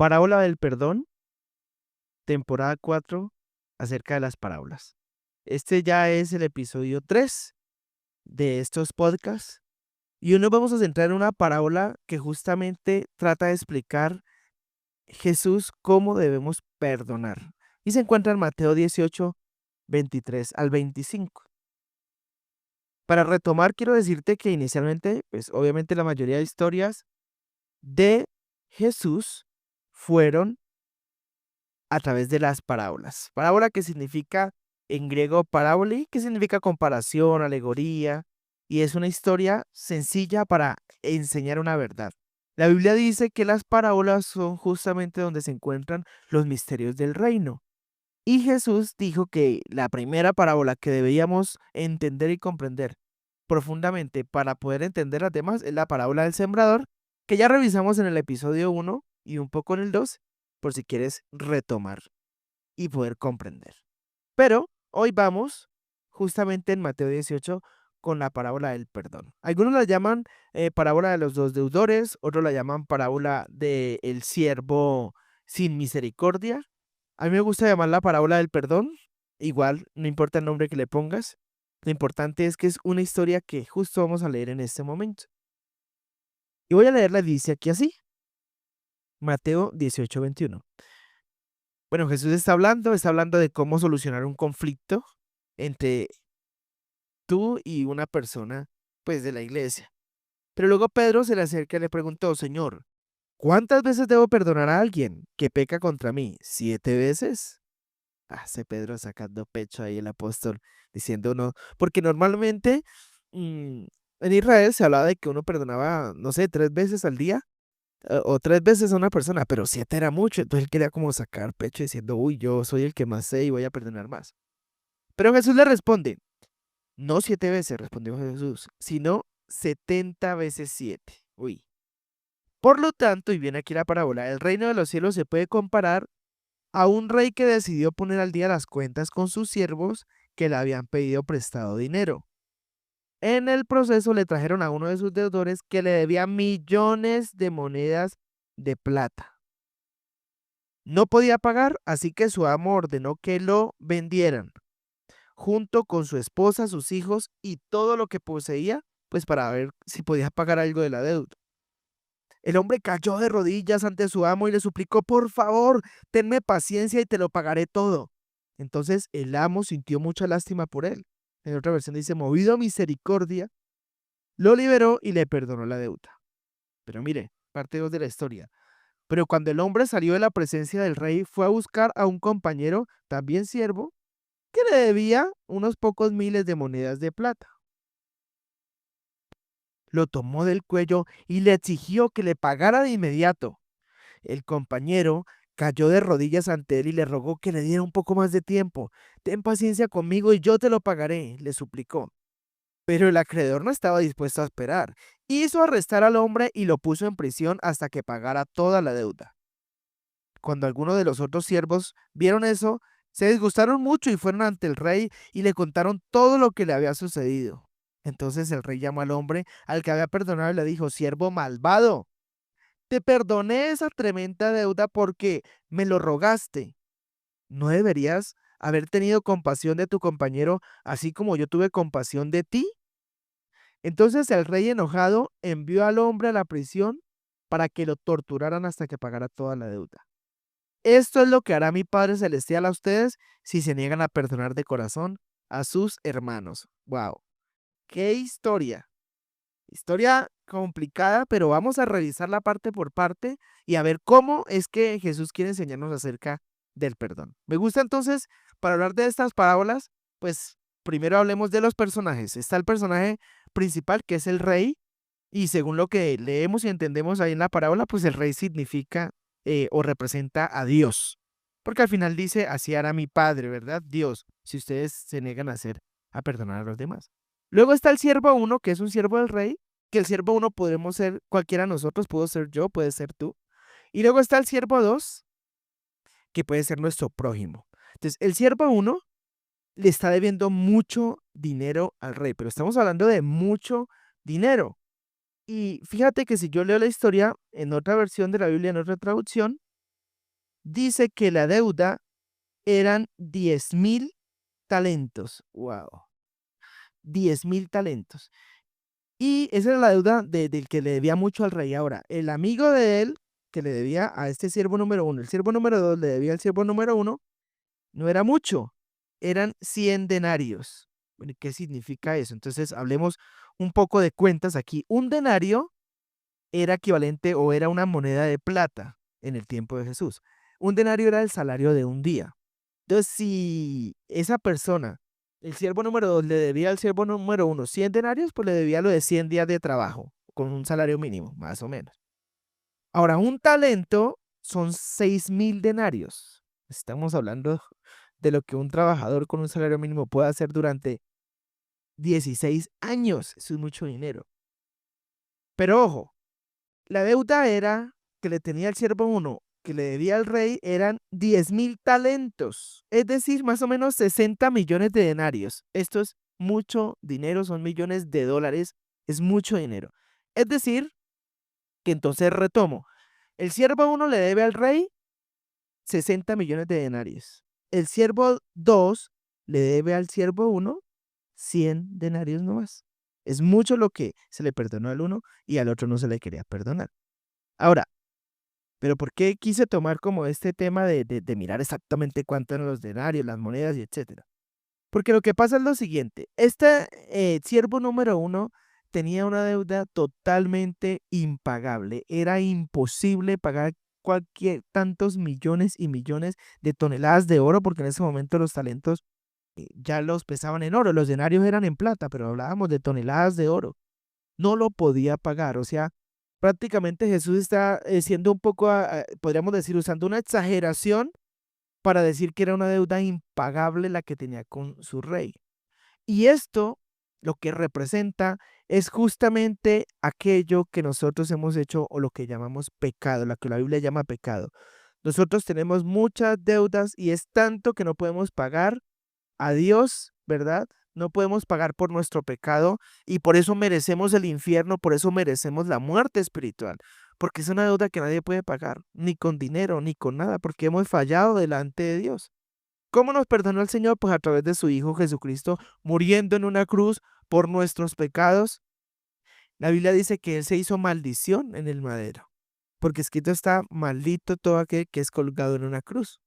Parábola del perdón, temporada 4, acerca de las parábolas. Este ya es el episodio 3 de estos podcasts y hoy nos vamos a centrar en una parábola que justamente trata de explicar Jesús cómo debemos perdonar. Y se encuentra en Mateo 18, 23 al 25. Para retomar, quiero decirte que inicialmente, pues obviamente la mayoría de historias de Jesús fueron a través de las parábolas. Parábola que significa en griego parábole, que significa comparación, alegoría, y es una historia sencilla para enseñar una verdad. La Biblia dice que las parábolas son justamente donde se encuentran los misterios del reino. Y Jesús dijo que la primera parábola que debíamos entender y comprender profundamente para poder entender las demás es la parábola del sembrador, que ya revisamos en el episodio 1 y un poco en el 2, por si quieres retomar y poder comprender. Pero hoy vamos justamente en Mateo 18 con la parábola del perdón. Algunos la llaman parábola de los dos deudores, otros la llaman parábola del siervo sin misericordia. A mí me gusta llamarla parábola del perdón. Igual, no importa el nombre que le pongas. Lo importante es que es una historia que justo vamos a leer en este momento. Y voy a leerla, dice aquí así. Mateo 18, 21. Bueno, Jesús está hablando de cómo solucionar un conflicto entre tú y una persona, pues, de la iglesia. Pero luego Pedro se le acerca y le preguntó, Señor, ¿cuántas veces debo perdonar a alguien que peca contra mí? ¿7 veces? Hace Pedro sacando pecho ahí el apóstol, diciendo no, porque normalmente mm, en Israel se hablaba de que uno perdonaba, no sé, 3 veces al día o 3 veces a una persona, pero 7 era mucho, entonces él quería como sacar pecho diciendo, uy, yo soy el que más sé y voy a perdonar más. Pero Jesús le responde, no 7 veces, respondió Jesús, sino 70 veces 7. Uy. Por lo tanto, y viene aquí la parábola, el reino de los cielos se puede comparar a un rey que decidió poner al día las cuentas con sus siervos que le habían pedido prestado dinero. En el proceso le trajeron a uno de sus deudores que le debía millones de monedas de plata. No podía pagar, así que su amo ordenó que lo vendieran, junto con su esposa, sus hijos y todo lo que poseía, pues para ver si podía pagar algo de la deuda. El hombre cayó de rodillas ante su amo y le suplicó, por favor, tenme paciencia y te lo pagaré todo. Entonces el amo sintió mucha lástima por él. En otra versión dice, movido a misericordia, lo liberó y le perdonó la deuda. Pero mire, parte 2 de la historia. Pero cuando el hombre salió de la presencia del rey, fue a buscar a un compañero, también siervo, que le debía unos pocos miles de monedas de plata. Lo tomó del cuello y le exigió que le pagara de inmediato. El compañero cayó de rodillas ante él y le rogó que le diera un poco más de tiempo. Ten paciencia conmigo y yo te lo pagaré, le suplicó. Pero el acreedor no estaba dispuesto a esperar. Hizo arrestar al hombre y lo puso en prisión hasta que pagara toda la deuda. Cuando algunos de los otros siervos vieron eso, se disgustaron mucho y fueron ante el rey y le contaron todo lo que le había sucedido. Entonces el rey llamó al hombre al que había perdonado y le dijo, siervo malvado, te perdoné esa tremenda deuda porque me lo rogaste. ¿No deberías haber tenido compasión de tu compañero así como yo tuve compasión de ti? Entonces el rey enojado envió al hombre a la prisión para que lo torturaran hasta que pagara toda la deuda. Esto es lo que hará mi Padre Celestial a ustedes si se niegan a perdonar de corazón a sus hermanos. ¡Wow! ¡Qué historia! Historia complicada, pero vamos a revisarla parte por parte y a ver cómo es que Jesús quiere enseñarnos acerca del perdón. Me gusta entonces, para hablar de estas parábolas, pues primero hablemos de los personajes. Está el personaje principal, que es el rey, y según lo que leemos y entendemos ahí en la parábola, pues el rey significa o representa a Dios. Porque al final dice, así hará mi Padre, ¿verdad? Dios, si ustedes se niegan a perdonar a los demás. Luego está el siervo uno, que es un siervo del rey, que el siervo uno podemos ser cualquiera de nosotros, puedo ser yo, puede ser tú. Y luego está el siervo 2, que puede ser nuestro prójimo. Entonces, el siervo uno le está debiendo mucho dinero al rey, pero estamos hablando de mucho dinero. Y fíjate que si yo leo la historia en otra versión de la Biblia, en otra traducción, dice que la deuda eran 10.000 talentos. Wow, 10.000 talentos. Y esa era la deuda del que le debía mucho al rey. Ahora, el amigo de él, que le debía a este siervo número uno, el siervo número dos le debía al siervo número uno, no era mucho, eran 100 denarios. Bueno, ¿qué significa eso? Entonces, hablemos un poco de cuentas aquí. Un denario era equivalente o era una moneda de plata en el tiempo de Jesús. Un denario era el salario de un día. Entonces, si esa persona, el siervo número dos, le debía al siervo número uno 100 denarios, pues le debía lo de 100 días de trabajo, con un salario mínimo, más o menos. Ahora, un talento son 6.000 denarios. Estamos hablando de lo que un trabajador con un salario mínimo puede hacer durante 16 años. Eso es mucho dinero. Pero ojo, la deuda era que le tenía el siervo uno, que le debía al rey, eran 10.000 talentos, es decir, más o menos 60 millones de denarios. Esto es mucho dinero, son millones de dólares, es mucho dinero. Es decir, que entonces retomo, el siervo uno le debe al rey 60 millones de denarios. El siervo 2 le debe al siervo uno 100 denarios nomás. Es mucho lo que se le perdonó al uno y al otro no se le quería perdonar. Ahora, pero ¿por qué quise tomar como este tema de mirar exactamente cuánto eran los denarios, las monedas y etcétera? Porque lo que pasa es lo siguiente, este siervo número uno tenía una deuda totalmente impagable, era imposible pagar cualquier tantos millones y millones de toneladas de oro, porque en ese momento los talentos ya los pesaban en oro, los denarios eran en plata, pero hablábamos de toneladas de oro. No lo podía pagar, o sea, prácticamente Jesús está siendo un poco, podríamos decir, usando una exageración para decir que era una deuda impagable la que tenía con su rey. Y esto lo que representa es justamente aquello que nosotros hemos hecho o lo que llamamos pecado, lo que la Biblia llama pecado. Nosotros tenemos muchas deudas y es tanto que no podemos pagar a Dios, ¿verdad? No podemos pagar por nuestro pecado y por eso merecemos el infierno, por eso merecemos la muerte espiritual, porque es una deuda que nadie puede pagar, ni con dinero, ni con nada, porque hemos fallado delante de Dios. ¿Cómo nos perdonó el Señor? Pues a través de su Hijo Jesucristo, muriendo en una cruz por nuestros pecados. La Biblia dice que Él se hizo maldición en el madero, porque escrito está, maldito todo aquel que es colgado en una cruz.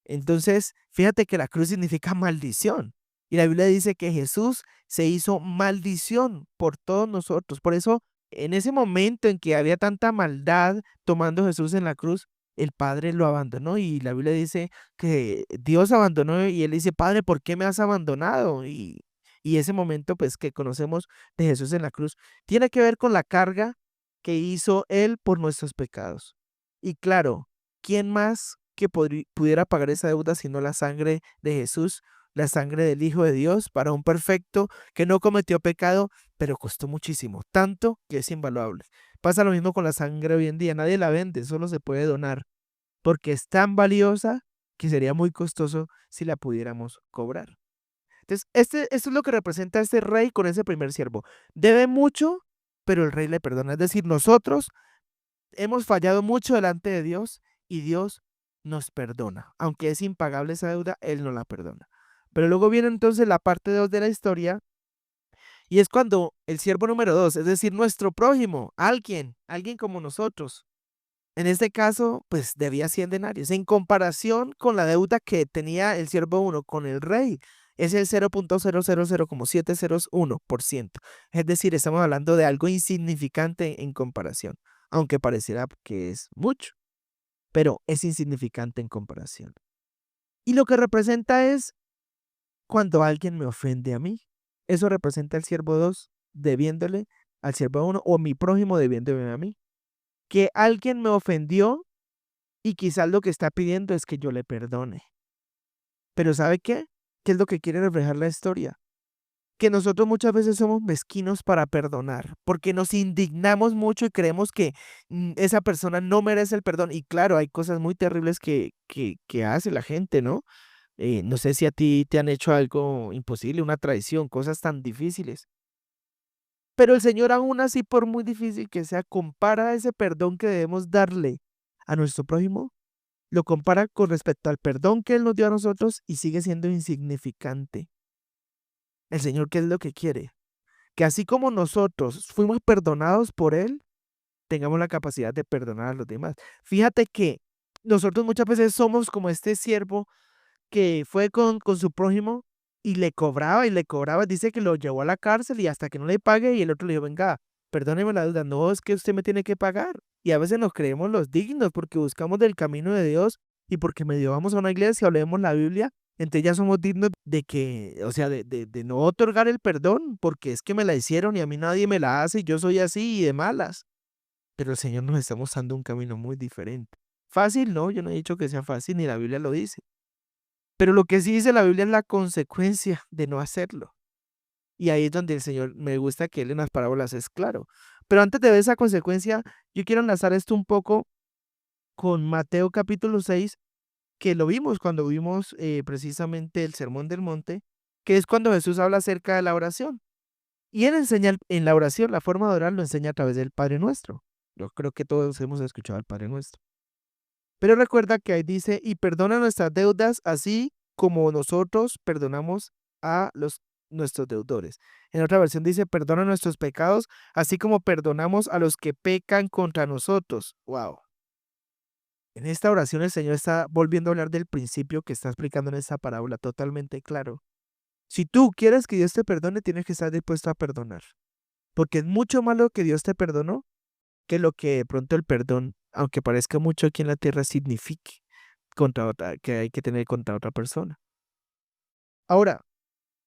Entonces, fíjate que la cruz significa maldición. Y la Biblia dice que Jesús se hizo maldición por todos nosotros. Por eso, en ese momento en que había tanta maldad tomando Jesús en la cruz, el Padre lo abandonó. Y la Biblia dice que Dios abandonó y él dice, Padre, ¿por qué me has abandonado? Y ese momento, pues, que conocemos de Jesús en la cruz, tiene que ver con la carga que hizo él por nuestros pecados. Y claro, ¿quién más que pudiera pagar esa deuda sino la sangre de Jesús, la sangre del Hijo de Dios, para un perfecto que no cometió pecado, pero costó muchísimo, tanto que es invaluable? Pasa lo mismo con la sangre hoy en día, nadie la vende, solo se puede donar, porque es tan valiosa que sería muy costoso si la pudiéramos cobrar. Entonces, esto es lo que representa este rey con ese primer siervo. Debe mucho, pero el rey le perdona. Es decir, nosotros hemos fallado mucho delante de Dios y Dios nos perdona. Aunque es impagable esa deuda, Él no la perdona. Pero luego viene entonces la parte 2 de la historia y es cuando el siervo número 2, es decir, nuestro prójimo, alguien como nosotros, en este caso, pues debía 100 denarios. En comparación con la deuda que tenía el siervo uno con el rey, es el 0.000701%. Es decir, estamos hablando de algo insignificante en comparación, aunque pareciera que es mucho, pero es insignificante en comparación. Y lo que representa es cuando alguien me ofende a mí. Eso representa el siervo 2 debiéndole al siervo uno o mi prójimo debiéndome a mí. Que alguien me ofendió y quizás lo que está pidiendo es que yo le perdone. Pero ¿sabe qué? ¿Qué es lo que quiere reflejar la historia? Que nosotros muchas veces somos mezquinos para perdonar, porque nos indignamos mucho y creemos que esa persona no merece el perdón. Y claro, hay cosas muy terribles que hace la gente, ¿no? No sé si a ti te han hecho algo imposible, una traición, cosas tan difíciles. Pero el Señor aún así, por muy difícil que sea, compara ese perdón que debemos darle a nuestro prójimo lo compara con respecto al perdón que Él nos dio a nosotros y sigue siendo insignificante. El Señor, ¿qué es lo que quiere? Que así como nosotros fuimos perdonados por Él, tengamos la capacidad de perdonar a los demás. Fíjate que nosotros muchas veces somos como este siervo que fue con su prójimo y le cobraba. Dice que lo llevó a la cárcel y hasta que no le pague y el otro le dijo, venga, perdóneme la deuda. No, es que usted me tiene que pagar. Y a veces nos creemos los dignos porque buscamos del camino de Dios y porque medio vamos a una iglesia o leemos la Biblia. Entonces ya somos dignos de que, o sea, de no otorgar el perdón porque es que me la hicieron y a mí nadie me la hace y yo soy así y de malas. Pero el Señor nos está mostrando un camino muy diferente. Fácil, no, yo no he dicho que sea fácil, ni la Biblia lo dice. Pero lo que sí dice la Biblia es la consecuencia de no hacerlo. Y ahí es donde el Señor me gusta que Él en las parábolas es claro. Pero antes de ver esa consecuencia, yo quiero enlazar esto un poco con Mateo capítulo 6, que lo vimos cuando vimos precisamente el Sermón del Monte, que es cuando Jesús habla acerca de la oración. Y Él enseña en la oración, la forma de orar lo enseña a través del Padre Nuestro. Yo creo que todos hemos escuchado al Padre Nuestro. Pero recuerda que ahí dice, y perdona nuestras deudas, así como nosotros perdonamos a nuestros deudores. En otra versión dice, perdona nuestros pecados, así como perdonamos a los que pecan contra nosotros. Wow. En esta oración el Señor está volviendo a hablar del principio que está explicando en esta parábola totalmente claro. Si tú quieres que Dios te perdone, tienes que estar dispuesto a perdonar. Porque es mucho más lo que Dios te perdonó que lo que de pronto el perdón, aunque parezca mucho aquí en la tierra, signifique contra otra, que hay que tener contra otra persona. Ahora,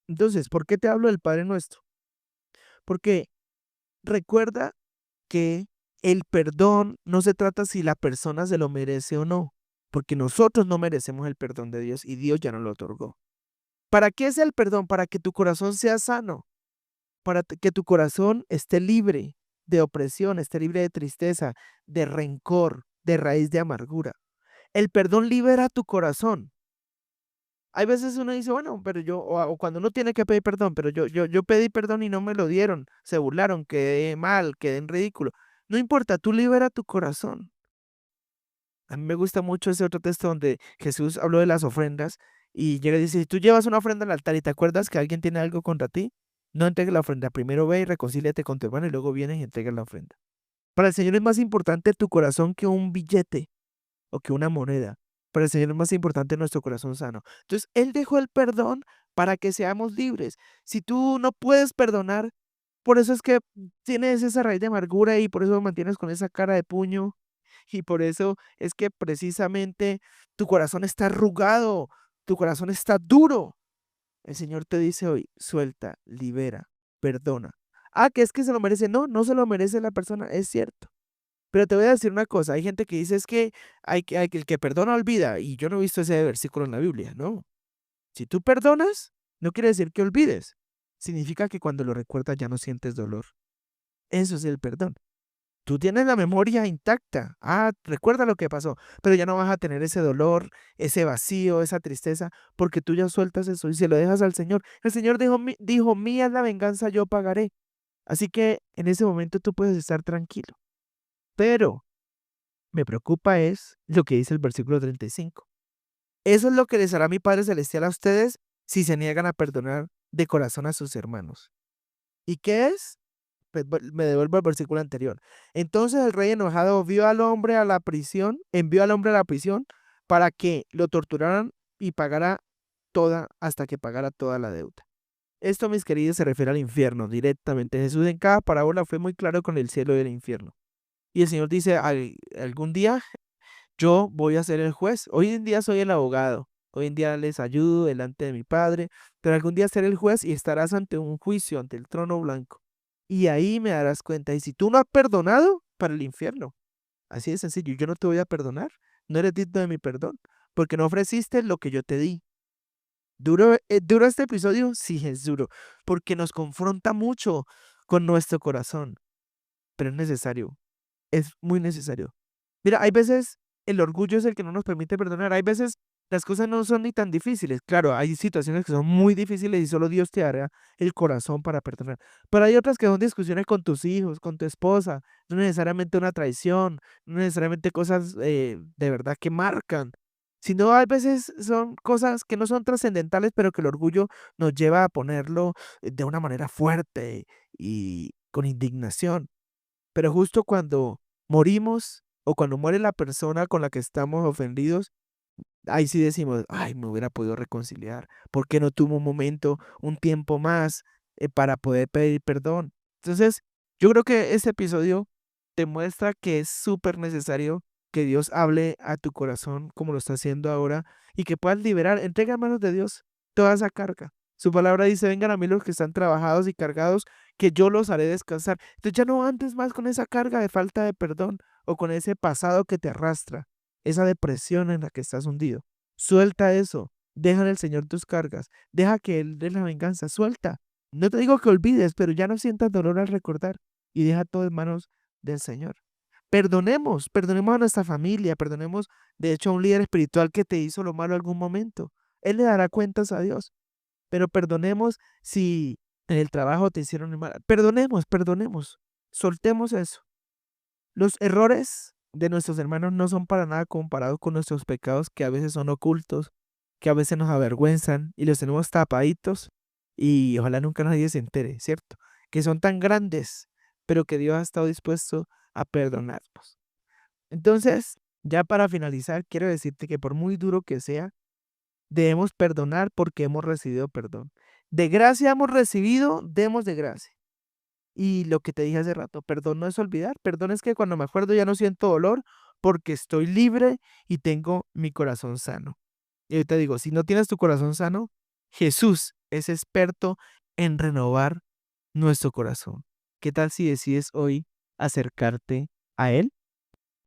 entonces, ¿por qué te hablo del Padre Nuestro? Porque recuerda que el perdón no se trata si la persona se lo merece o no, porque nosotros no merecemos el perdón de Dios y Dios ya nos lo otorgó. ¿Para qué es el perdón? Para que tu corazón sea sano, para que tu corazón esté libre de opresión, esté libre de tristeza, de rencor, de raíz de amargura. El perdón libera tu corazón. Hay veces uno dice, bueno, pero o cuando uno tiene que pedir perdón, pero yo pedí perdón y no me lo dieron, se burlaron, quedé mal, quedé en ridículo. No importa, tú libera tu corazón. A mí me gusta mucho ese otro texto donde Jesús habló de las ofrendas y llega y dice, si tú llevas una ofrenda al altar y te acuerdas que alguien tiene algo contra ti, no entregues la ofrenda. Primero ve y reconcíliate con tu hermano y luego vienes y entregas la ofrenda. Para el Señor es más importante tu corazón que un billete o que una moneda. Para el Señor es más importante nuestro corazón sano. Entonces, Él dejó el perdón para que seamos libres. Si tú no puedes perdonar, por eso es que tienes esa raíz de amargura y por eso mantienes con esa cara de puño y por eso es que precisamente tu corazón está arrugado, tu corazón está duro. El Señor te dice hoy, suelta, libera, perdona. Ah, que es que se lo merece. No, no se lo merece la persona, es cierto. Pero te voy a decir una cosa, hay gente que dice es que el que perdona olvida, y yo no he visto ese versículo en la Biblia, no. Si tú perdonas, no quiere decir que olvides. Significa que cuando lo recuerdas ya no sientes dolor. Eso es el perdón. Tú tienes la memoria intacta. Ah, recuerda lo que pasó, pero ya no vas a tener ese dolor, ese vacío, esa tristeza, porque tú ya sueltas eso y se lo dejas al Señor. El Señor dijo, mía es la venganza, yo pagaré. Así que en ese momento tú puedes estar tranquilo. Pero me preocupa es lo que dice el versículo 35. Eso es lo que les hará mi Padre Celestial a ustedes si se niegan a perdonar de corazón a sus hermanos. ¿Y qué es? Pues me devuelvo al versículo anterior. Entonces el rey enojado envió al hombre a la prisión para que lo torturaran y pagara hasta que pagara toda la deuda. Esto, mis queridos, se refiere al infierno directamente. Jesús en cada parábola fue muy claro con el cielo y el infierno. Y el Señor dice, algún día yo voy a ser el juez. Hoy en día soy el abogado. Hoy en día les ayudo delante de mi Padre, pero algún día seré el juez y estarás ante un juicio, ante el trono blanco. Y ahí me darás cuenta. Y si tú no has perdonado, para el infierno. Así de sencillo. Yo no te voy a perdonar. No eres digno de mi perdón, porque no ofreciste lo que yo te di. ¿Duro este episodio? Sí, es duro, porque nos confronta mucho con nuestro corazón, pero es necesario. Es muy necesario. Mira, hay veces el orgullo es el que no nos permite perdonar. Hay veces las cosas no son ni tan difíciles. Claro, hay situaciones que son muy difíciles y solo Dios te dará el corazón para perdonar. Pero hay otras que son discusiones con tus hijos, con tu esposa, no necesariamente una traición, no necesariamente cosas de verdad que marcan, sino a veces son cosas que no son trascendentales, pero que el orgullo nos lleva a ponerlo de una manera fuerte y con indignación. Pero justo cuando morimos o cuando muere la persona con la que estamos ofendidos, ahí sí decimos: "Ay, me hubiera podido reconciliar, ¿por qué no tuvo un momento, un tiempo más, para poder pedir perdón?". Entonces, yo creo que este episodio te muestra que es súper necesario que Dios hable a tu corazón como lo está haciendo ahora y que puedas liberar, entrega en manos de Dios toda esa carga. Su palabra dice: "Vengan a mí los que están trabajados y cargados, que yo los haré descansar". Entonces, ya no andes más con esa carga de falta de perdón o con ese pasado que te arrastra, esa depresión en la que estás hundido. Suelta eso, deja en el Señor tus cargas, deja que Él dé la venganza, suelta. No te digo que olvides, pero ya no sientas dolor al recordar y deja todo en manos del Señor. Perdonemos, perdonemos a nuestra familia, perdonemos de hecho a un líder espiritual que te hizo lo malo algún momento. Él le dará cuentas a Dios, pero perdonemos si en el trabajo te hicieron mal. Perdonemos, perdonemos, soltemos eso. Los errores de nuestros hermanos no son para nada comparados con nuestros pecados que a veces son ocultos, que a veces nos avergüenzan y los tenemos tapaditos y ojalá nunca nadie se entere, ¿cierto? Que son tan grandes, pero que Dios ha estado dispuesto a perdonarnos. Entonces, ya para finalizar, quiero decirte que por muy duro que sea, debemos perdonar porque hemos recibido perdón. De gracia hemos recibido, demos de gracia. Y lo que te dije hace rato, perdón no es olvidar, perdón es que cuando me acuerdo ya no siento dolor porque estoy libre y tengo mi corazón sano. Y yo te digo, si no tienes tu corazón sano, Jesús es experto en renovar nuestro corazón. ¿Qué tal si decides hoy acercarte a Él?